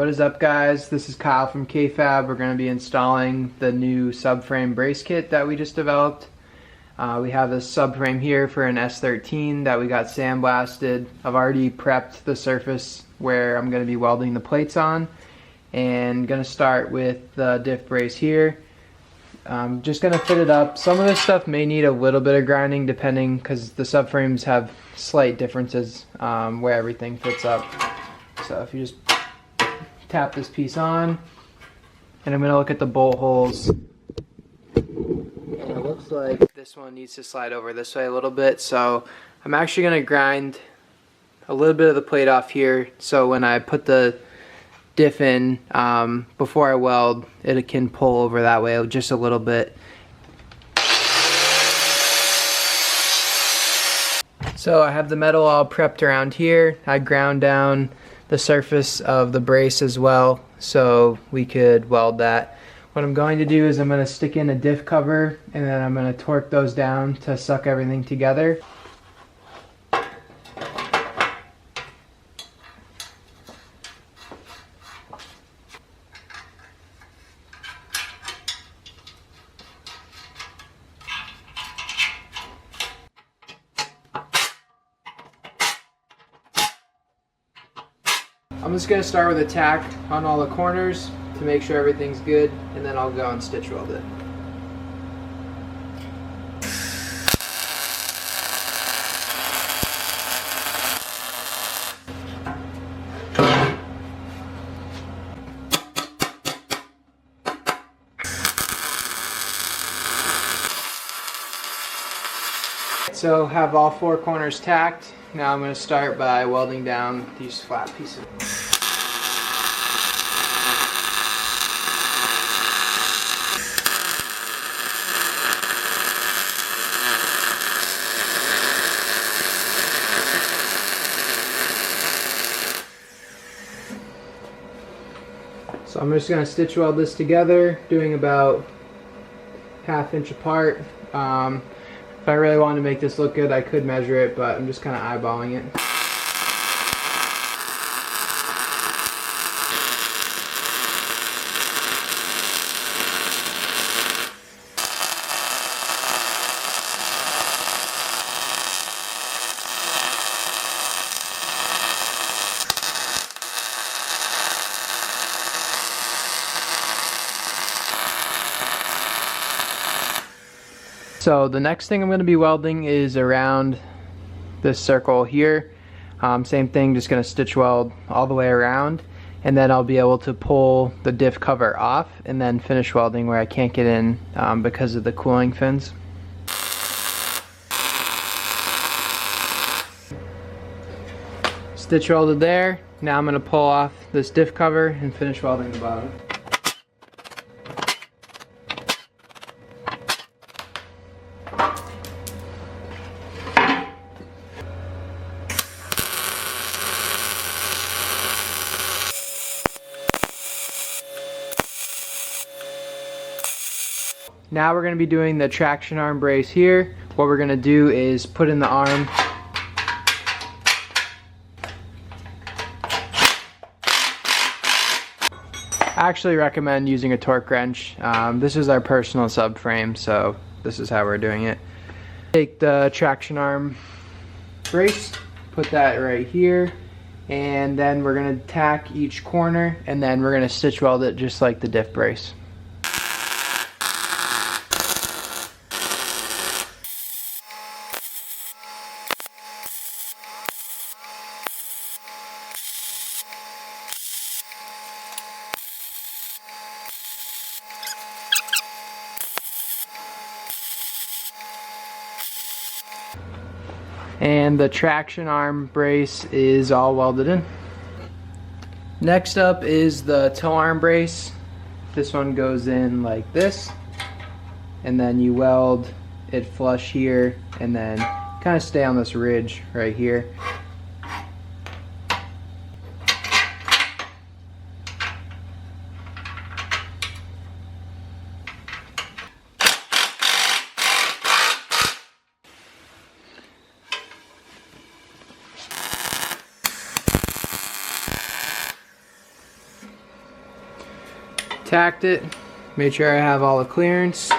What is up, guys? This is Kyle from FAB. We're going to be installing the new subframe brace kit that we just developed. We have this subframe here for an S13 that we got sandblasted. I've already prepped the surface where I'm going to be welding the plates on, and going to start with the diff brace here. I'm just going to fit it up. Some of this stuff may need a little bit of grinding depending, because the subframes have slight differences where everything fits up. So if you just tap this piece on, and I'm going to look at the bolt holes, and it looks like this one needs to slide over this way a little bit, so I'm actually going to grind a little bit of the plate off here, so when I put the diff in before I weld, it can pull over that way just a little bit. So I have the metal all prepped around here. I ground down the surface of the brace as well so we could weld that. What I'm going to do is I'm going to stick in a diff cover, and then I'm going to torque those down to suck everything together. I'm just going to start with a tack on all the corners to make sure everything's good, and then I'll go and stitch weld it. So have all four corners tacked. Now I'm going to start by welding down these flat pieces. So I'm just going to stitch weld this together, doing about 1/2 inch apart. If I really wanted to make this look good, I could measure it, but I'm just kind of eyeballing it. So the next thing I'm going to be welding is around this circle here. Same thing, just going to stitch weld all the way around, and then I'll be able to pull the diff cover off and then finish welding where I can't get in because of the cooling fins. Stitch welded there. Now I'm going to pull off this diff cover and finish welding the bottom. Now we're going to be doing the traction arm brace here. What we're going to do is put in the arm. I actually recommend using a torque wrench. This is our personal subframe, so this is how we're doing it. Take the traction arm brace, put that right here, and then we're going to tack each corner, and then we're going to stitch weld it just like the diff brace. And the traction arm brace is all welded in. Next up is the toe arm brace. This one goes in like this, and then you weld it flush here, and then kind of stay on this ridge right here. tacked it, made sure I have all the clearance,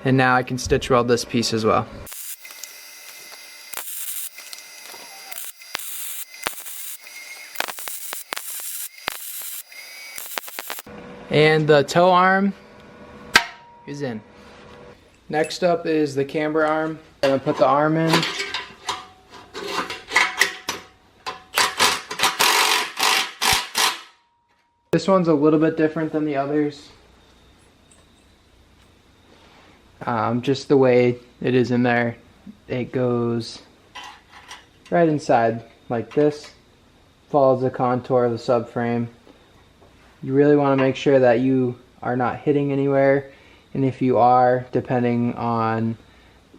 and now I can stitch weld this piece as well. And the toe arm is in. Next up is the camber arm. I'm gonna put the arm in. This one's a little bit different than the others. Just the way it is in there. It goes right inside like this. Follows the contour of the subframe. You really want to make sure that you are not hitting anywhere, and if you are, depending on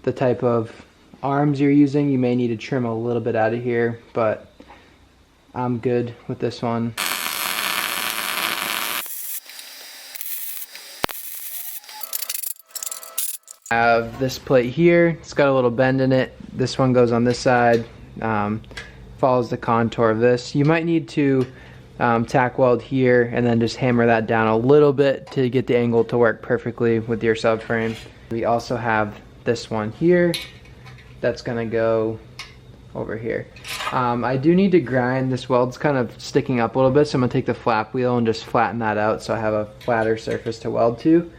the type of arms you're using, you may need to trim a little bit out of here, but I'm good with this one. I have this plate here. It's got a little bend in it. This one goes on this side, follows the contour of this. You might need to tack weld here and then just hammer that down a little bit to get the angle to work perfectly with your subframe. We also have this one here that's gonna go over here. I do need to grind. This weld's kind of sticking up a little bit, so I'm gonna take the flap wheel and just flatten that out so I have a flatter surface to weld to.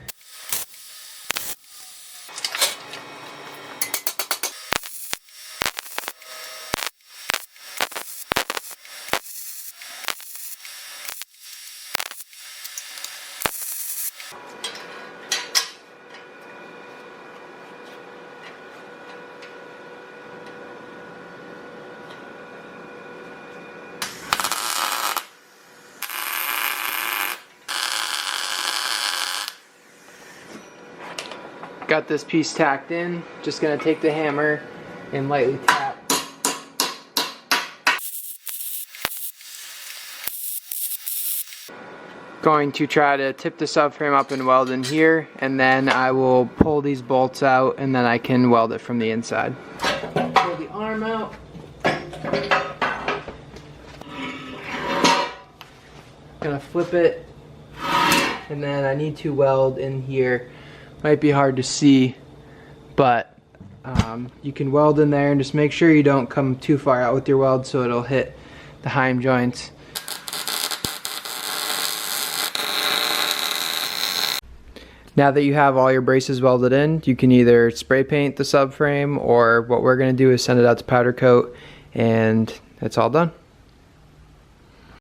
Got this piece tacked in. Just gonna take the hammer and lightly tap. Going to try to tip the subframe up and weld in here, and then I will pull these bolts out and then I can weld it from the inside. Pull the arm out. Gonna flip it, and then I need to weld in here. Might be hard to see, but you can weld in there, and just make sure you don't come too far out with your weld so it'll hit the heim joints. Now that you have all your braces welded in, you can either spray paint the subframe, or what we're going to do is send it out to powder coat, and it's all done.